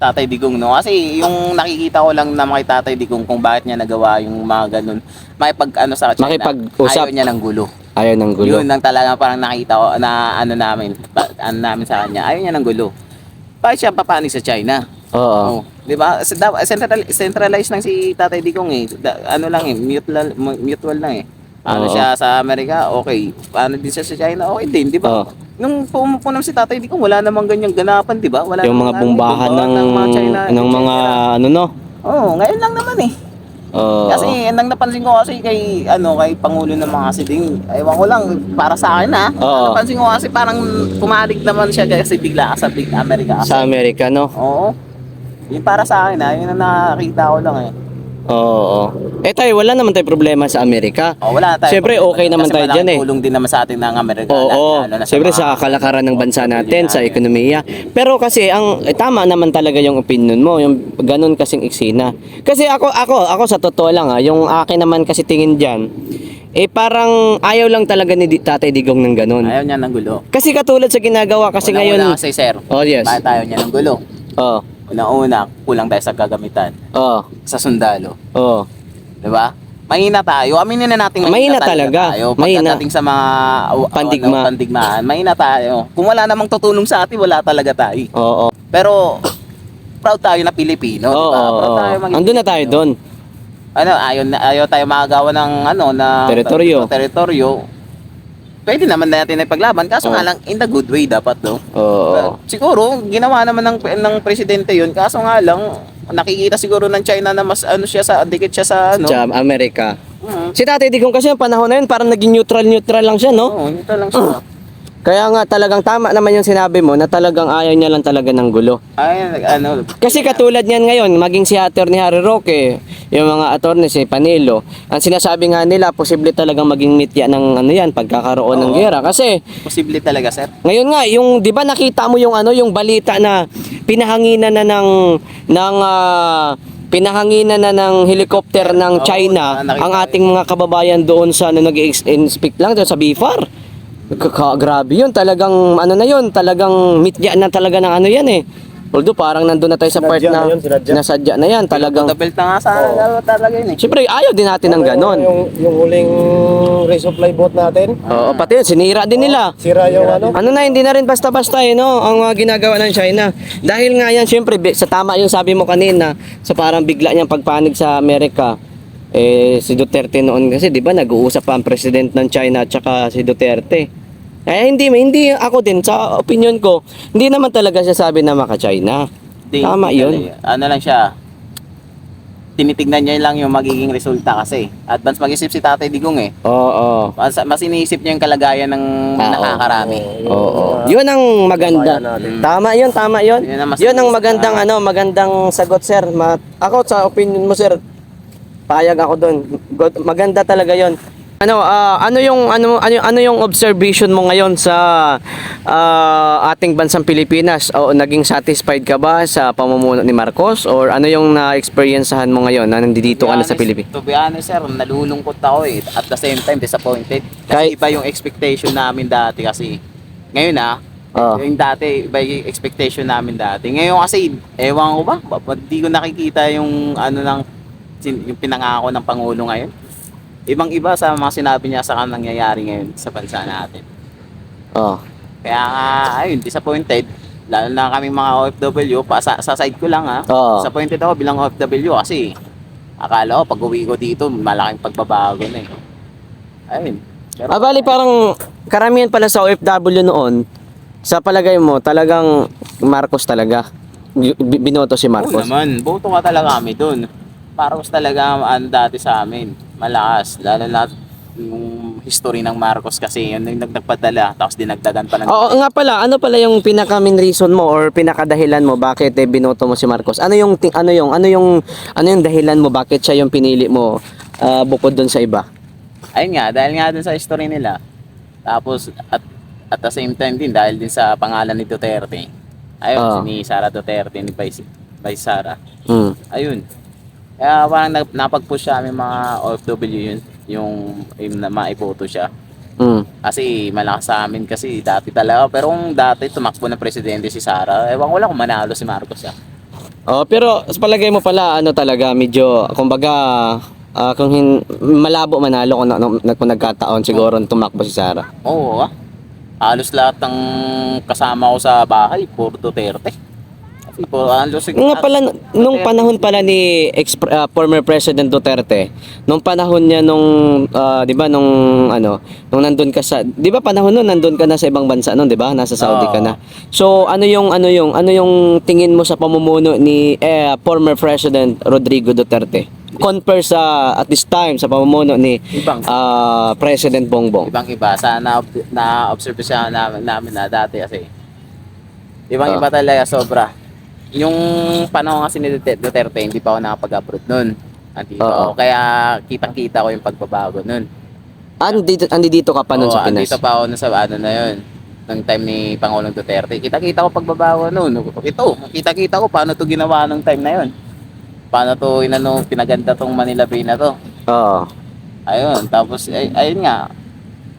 Tatay Digong, no? Kasi yung nakikita ko lang naman kay Tatay Digong kung bakit niya nagawa yung mga ganun. Makipag-ano sa China. Makipag-usap. Ayaw niya ng gulo. Ayaw ng gulo. Yun lang talaga parang nakita ko na ano namin, ano namin sa kanya. Ayaw niya ng gulo. Bakit siya papanig sa China? Oo. Oh, 'di ba? Centralized lang si Tatay Digong eh. Ano lang eh, mutual lang eh. Ano Oo. siya sa Amerika, okay. Ano din siya sa China, okay din, 'di ba? Oo. Nung pumupunam si Tatay Digong, wala namang ganyang ganapan, 'di ba? Wala Yung mga namang bombahan ng mga China, ng mga ano no. oh, ngayon lang naman eh. Oo. Kasi nang napansin ko kasi kay kay Pangulo ng mga siding, ewan ko lang para sa akin Oo. napansin ko kasi parang pumalig naman siya kasi bigla sa Big America. Sa Amerika no. Oo. Yung para sa akin yun ang nakakita ko lang eh. Oo. Eh tayo, wala naman tayo problema sa Amerika. Oh, wala tayo. Siyempre, okay naman tayo dyan eh. Tulong din naman sa atin ng Amerika. Oo. Siyempre sa kalakaran ng bansa natin, sa ekonomiya. Pero kasi tama naman talaga yung opinion mo, yung ganun kasing eksena. Kasi ako sa totoo lang yung akin naman kasi tingin diyan, parang ayaw lang talaga ni Tatay Digong ng ganun. Ayaw niya ng gulo. Kasi katulad sa ginagawa kasi ngayon. Una kasi sir. Oh, yes. Bakit ayaw niya ng gulo? Oo. Una-una, kulang tayo sa gagamitan. Oo. Sa sundalo. Oo. 'Di ba? Mahina tayo. Aminin na natin Mahina talaga. tayo. Mahina. Pagdating sa mga pandigmaan, mahina tayo. Kung wala namang tutulong sa atin, wala talaga tayo. Oo. Pero proud tayo na Pilipino, 'di ba? Proud tayo maging Andun na tayo Pilipino. doon. Ayaw tayo makagawa ng na teritoryo. Pwede naman natin ipaglaban kaso nga lang in the good way dapat Oo. siguro ginawa naman ng presidente yun kaso nga lang nakikita siguro ng China na mas siya sa dikit siya sa Sa Amerika. Mm. Si Tatay Digong kasi yung panahon na yun parang naging neutral lang siya, no? Oo, ito lang siya. Kaya nga talagang tama naman yung sinabi mo na talagang ayaw niya lang talaga ng gulo. Ay, Kasi katulad niyan ngayon, maging si Atty. Harry Roque, yung mga attorney si Panelo, ang sinasabi nga nila, posible talagang maging mitya ng yan, pagkakaroon ng Oo. gera. Kasi, posible talaga, sir. ngayon nga, yung, di ba nakita mo yung yung balita na pinahanginan na pinahanginan na ng helicopter ng Oo, China nakita ang ko ating mga kababayan doon sa nag-inspect lang doon sa BIFAR. Grabe yun, talagang na yun, talagang mitya na talaga ng yan eh. Although parang nandun na tayo sa part na nasadya na yan, talagang. Belt na nga sa talaga yun eh. Siyempre, ayaw din natin ng ganon. Yung huling resupply boat natin. Oo, pati yun, sinira din nila. Sira yung Hindi na rin basta-basta no, ang mga ginagawa ng China. Dahil nga yan, siyempre, sa tama yung sabi mo kanina, sa parang bigla niyang pagpanig sa Amerika, si Duterte noon kasi, di ba, nag-uusap pa ang president ng China at saka si Duterte. Hindi ako din, sa opinion ko, hindi naman talaga siya sabi na maka-China. Tama yun. Ano lang siya, tinitignan niya lang yung magiging resulta kasi. Advance mag-isip si Tatay Digong eh. Oo. Mas iniisip niya yung kalagayan ng nakakarami. Oo. Yun ang maganda. Tama yun. Yun ang magandang magandang sagot, sir. Ako sa opinion mo, sir, payag ako doon. Maganda talaga yun. Ano yung observation mo ngayon sa ating bansang Pilipinas? O naging satisfied ka ba sa pamumuno ni Marcos or ano yung na-experiencehan mo ngayon na nandito ka na sa Pilipinas? To be honest, sir, nalulungkot ako eh. At the same time, disappointed. Kasi iba yung expectation namin dati kasi. Ngayon yung dati, iba yung expectation namin dati. Ngayon kasi, ewan ko ba? Hindi ko nakikita yung yung pinangako ng Pangulo ngayon. Ibang-iba sa mga sinabi niya sa nangyayari ngayon sa bansa natin. Kaya nga, disappointed. Lalo na kami mga OFW, sa side ko lang disappointed ako bilang OFW kasi akala ko pag uwi ko dito, malaking pagbabago na eh. Ayun. Bali parang karamihan pala sa OFW noon, sa palagay mo, talagang Marcos talaga. Binoto si Marcos. Oo naman, boto ka talaga kami dun. Marcos talaga dati sa amin. Malakas, lalo na yung history ng Marcos kasi yun yung nagpadala tapos dinagdagan pa ng Oo nga pala, ano pala yung pinaka main reason mo or pinakadahilan mo bakit binoto mo si Marcos? Ano yung dahilan mo bakit siya yung pinili mo bukod doon sa iba? Ayun nga, dahil nga dun sa history nila. Tapos at the same time din dahil din sa pangalan ni Duterte. Ayun, ni Sara Duterte, ni Vice Sara. Ayun. Kaya parang napag-push siya aming mga OFW yung na maiboto siya. Kasi malakas sa amin kasi dati talaga. Pero kung dati tumakbo ng presidente si Sara, ewan ko lang kung manalo si Marcos Oh, pero sa palagay mo pala ano talaga medyo kumbaga malabo manalo kung nagkataon siguro tumakbo si Sara. Oo, halos lahat ng kasama ko sa bahay, puro Duterte. Kasi po, Nga pala, nung panahon pala ni former President Duterte, nung panahon niya di ba, nung nandun ka sa, di ba panahon nun, nandun ka na sa ibang bansa nun, di ba? Nasa Saudi ka na. So, ano yung tingin mo sa pamumuno ni former President Rodrigo Duterte? Compare at this time sa pamumuno ni President Bongbong. Ibang-iba. Na-observe siya namin na dati kasi. Ibang-iba talaga, sobra. Yung panahon kasi ni Duterte, hindi pa ako nakapag-abroad nun. Andito ako. Kaya kitang-kita ko yung pagbabago nun. Andito ka pa nun sa Pinas? Andito pa ako nun sa na yun. Nung time ni Pangulong Duterte. Kita-kita ko pagbabago nun. Ito, kita-kita ko paano to ginawa nung time na yun. Paano to pinaganda tong Manila Bay na to. Oo. Ayun, tapos ayun nga.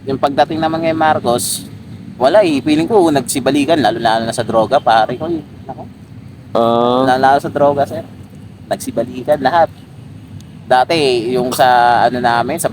Yung pagdating naman kay Marcos, wala feeling ko nagsibalikan lalo na sa droga, pare ko. Nako. Lalo sa droga, sir. Nagsibalikan lahat. Dati yung sa namin sa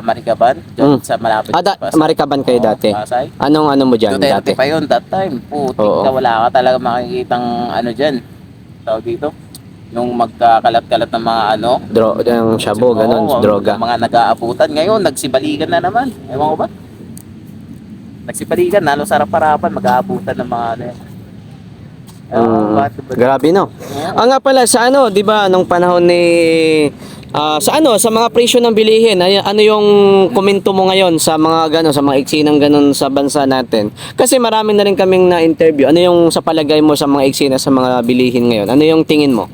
Maricaban, sa malapit Maricaban kayo dati. Pasay. Anong mo diyan Duterte dati? pa yun that time. Putik ka, wala ka talaga makikitang diyan. Tawag dito. Yung magkakalat-kalat ng mga yung shabu, ganun, droga. Mga nag-aabutan. Ngayon, nagsibalikan na naman. Ewan ko ba? Nagsibalikan, lalo sa harapan, mag-aabutan ng mga grabe no. Nga pala sa di ba nung panahon ni sa mga presyo ng bilihin, ano yung komento mo ngayon sa mga sa mga eksinang ganon sa bansa natin? Kasi marami na rin kaming na-interview. Ano yung sa palagay mo sa mga eksina sa mga bilihin ngayon? Ano yung tingin mo?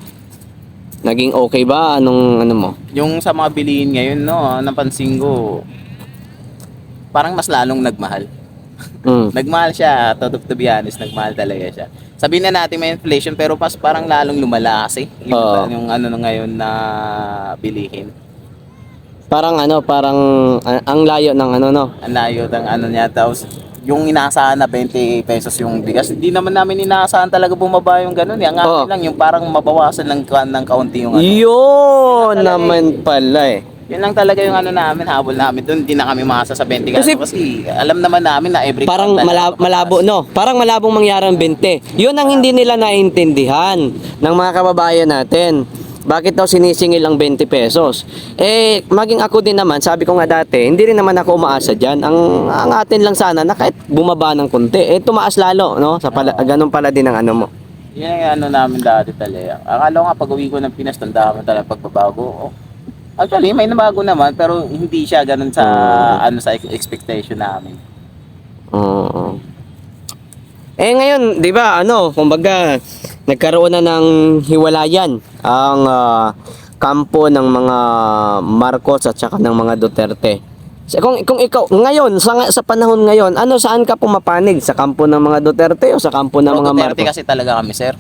Naging okay ba? Anong mo? Yung sa mga bilihin ngayon, napansin ko, parang mas lalong nagmahal. Nagmahal siya, to be honest, nagmahal talaga siya. Sabihin na natin may inflation pero parang lalong lumala kasi yung ngayon na bilihin. Parang ang layo ng Ang layo ng niya, tapos yung inaasahan na 20 pesos yung bigas, hindi naman namin inaasahan talaga bumaba yung ganun. Ang akin lang yung parang mabawasan ng kaunti yung Yun naman pala Yun lang talaga yung namin, habol namin doon. Hindi na kami maasa sa 20 kasi alam naman namin na every parang malabo no. Parang malabong mangyari ang 20. Yun ang hindi nila naintindihan ng mga kababayan natin. Bakit daw sinisingil ang 20 pesos? Maging ako din naman, sabi ko nga dati, hindi rin naman ako umaasa diyan. Ang atin lang sana na kahit bumaba ng konti, tumaas lalo, no? Ganun pala din ang mo. Yan ang namin dati talaga. Akala ko nga pag-uwi ko ng Pinas, tanda mo talaga pagbabago. Actually, may nabago naman pero hindi siya ganun sa sa expectation namin. Oo. Ngayon, 'di ba, kumbaga nagkaroon na ng hiwalayan ang kampo ng mga Marcos at saka ng mga Duterte. So, kung ikaw ngayon sa panahon ngayon, saan ka pumapanig? Sa kampo ng mga Duterte o sa kampo ng mga Marcos? Duterte kasi talaga kami, sir.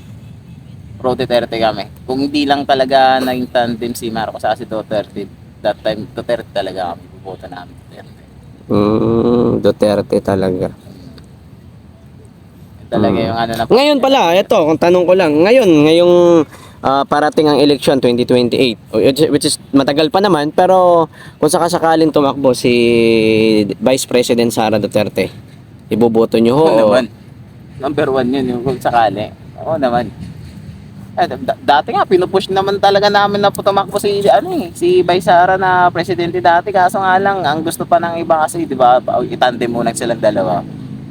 Pro Duterte kami. Kung hindi lang talaga naging tandem si Marcos sa si Duterte, that time Duterte talaga kami, buboto namin Duterte. Duterte talaga. Talaga yung Ngayon pala, kung tanong ko lang, ngayong parating ang election 2028, which is matagal pa naman, pero kung sakasakaling tumakbo si Vice President Sara Duterte, iboboto nyo ho? Naman. Number 1 yun, yung kung sakali. Oo naman. Dati nga pinupush naman talaga namin na tumakbo si Vice Sara na presidente dati, kaso nga lang ang gusto pa ng iba kasi 'di ba, itandem muna silang dalawa.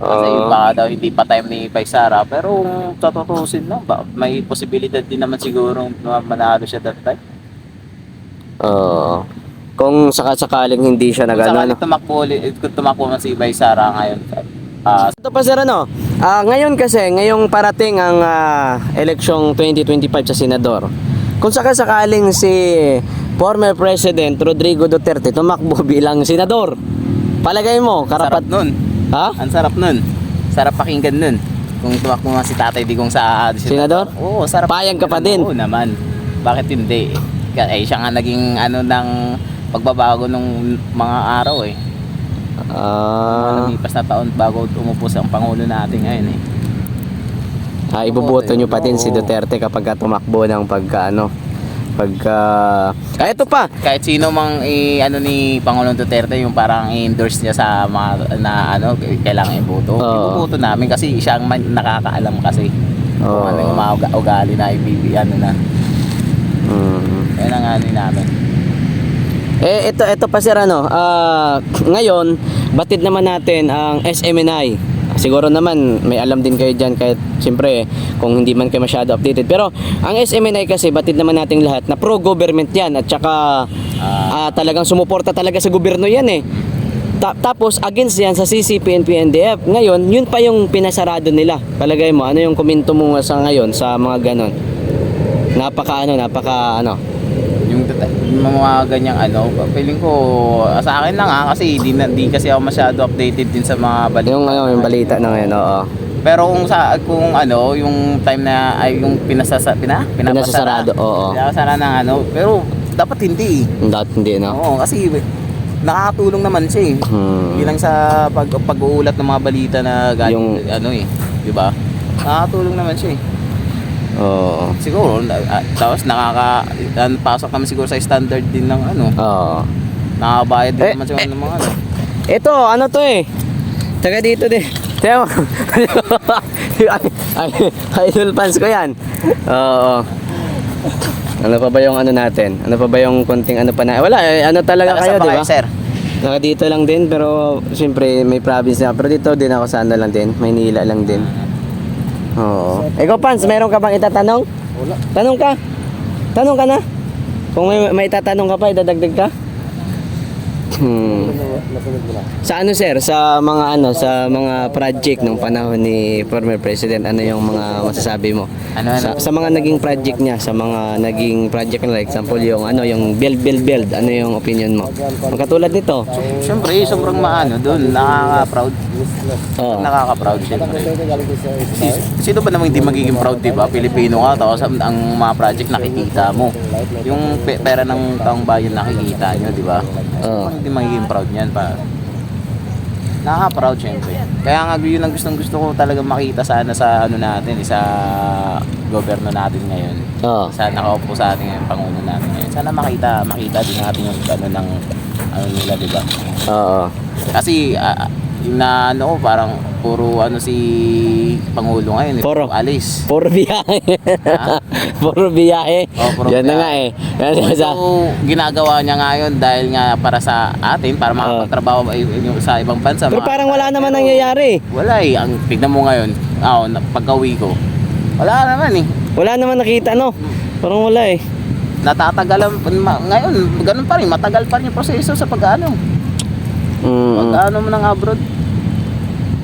Kasi baka daw hindi pa time ni Vice Sara, pero tututusin lang ba may posibilidad din naman siguro manalo siya that time. Kung sakasakaling hindi siya nagano. Kung tumakbo man si Vice Sara ngayon. Ito pa sir ngayon ngayong parating ang eleksyong 2025 sa senador. Kung sakasakaling si former President Rodrigo Duterte tumakbo bilang senador, palagay mo karapat nun? Ha? Ang sarap nun. Sarap pakinggan nun. Kung tumakbo nga si Tatay Digong sa senador? Oo, sarap. Payag ka pa din? Oo naman. Bakit hindi? Siya nga naging ng pagbabago nung mga araw Lumipas na taon bago umupo ang Pangulo natin ngayon Iboboto nyo pa din si Duterte kapag tumakbo ng ito pa. Kahit sino mang ano ni Pangulong Duterte yung parang i-endorse niya sa mga na ano kailangan iboto. Iboboto namin kasi siya ang nakakaalam kasi kung ano yung mga ugali na ano na. Yan ang ano namin. Ito pa sir ngayon batid naman natin ang SMNI. Siguro naman may alam din kayo dyan kahit siyempre kung hindi man kayo masyado updated. Pero ang SMNI kasi batid naman nating lahat na pro-government yan at saka talagang sumuporta talaga sa gobyerno yan eh. Tapos against yan sa CCP and PNDF. Ngayon, yun pa yung pinasarado nila. Palagay mo, ano yung komento mo sa ngayon sa mga ganon? Napaka Yung mga ganyang feeling ko sa akin lang kasi di kasi ako masyado updated din sa mga balita. Yung balita na ngayon, oo. Pero kung yung time na ay yung pinapasarado, oo. Pinapasara ng pero dapat hindi. Dapat hindi, no? Oo, kasi nakakatulong naman siya eh. Bilang sa pag-uulat ng mga balita na galing di ba? Nakakatulong naman siya eh. Oo. Siguro tapos pasok kami siguro sa standard din ng Oo. nakakabayad din naman siya ng mga Ito, to eh. Taga dito din. Tiyo. Idol fans ko yan. Oo. Ano pa ba yung natin? Ano pa ba yung konting pa na? Wala, talaga kayo, di ba? Sir? Taga dito lang din, pero siyempre may province na. Pero dito din ako sa lang din. Maynila lang din. Oo. Ikaw, Pans, meron ka bang itatanong? Wala. Tanong ka. Tanong ka na. Kung may itatanong ka pa, idadagdag ka. Nasunod mo na. Sa sir, sa mga project ng panahon ni former president, ano yung mga masasabi mo? Sa mga naging project niya, sa mga naging project na like example yung build, ano yung opinion mo? Magkatulad nito. Siyempre, sobrang doon, nakaka-proud. Oo. Nakaka-proud siyempre. Sino ba namang hindi magiging proud, di ba? Pilipino ka, tapos ang mga project nakikita mo. Yung pera ng taong bayan nakikita nyo, di ba? Hindi magiging proud niyan pa. Nakaka-proud siyempre. Kaya nga yun ang gustong-gusto ko talaga makita sana sa natin, sa gobyerno natin ngayon. Sa nakaupo sa atin ngayon, pangulo natin ngayon. Sana makita din natin yung ng nila, di ba? Oo. Kasi yung parang puro si Pangulo ngayon, Puro alis. Puro biyahe. Puro biyahe. Puro Yan na biyahe. nga eh. So, ginagawa niya ngayon dahil nga para sa atin, para makapagtrabaho sa ibang bansa. Pero parang wala naman nangyayari. Wala eh. Tignan mo ngayon, pagka-uwi ko, wala naman eh. Wala naman nakita, no? Parang wala eh. Natatagalan, ngayon, ganun pa rin, matagal pa rin yung proseso sa pag-ano mo ng abroad.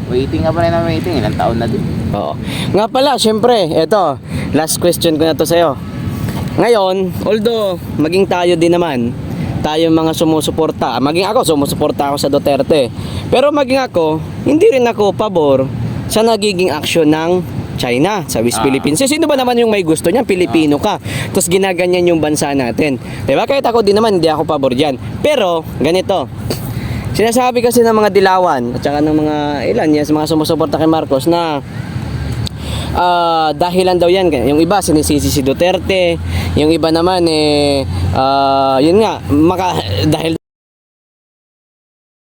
Waiting ka pa rin ng waiting, ilang taon na din. Oo. Nga pala, syempre, eto, last question ko na to sa'yo. Ngayon, although maging tayo din naman, tayo mga sumusuporta, maging ako, sumusuporta ako sa Duterte. Pero maging ako, hindi rin ako pabor sa nagiging aksyon ng China sa West Philippines. Sino ba naman yung may gusto niyan? Pilipino ka. Tapos ginaganyan yung bansa natin. Diba? Kahit ako din naman, hindi ako pabor dyan. Pero, ganito. Sinasabi kasi ng mga dilawan at saka ng mga mga sumusuporta kay Marcos na dahilan daw yan. Yung iba sinisisi si Duterte, yung iba naman yun nga dahil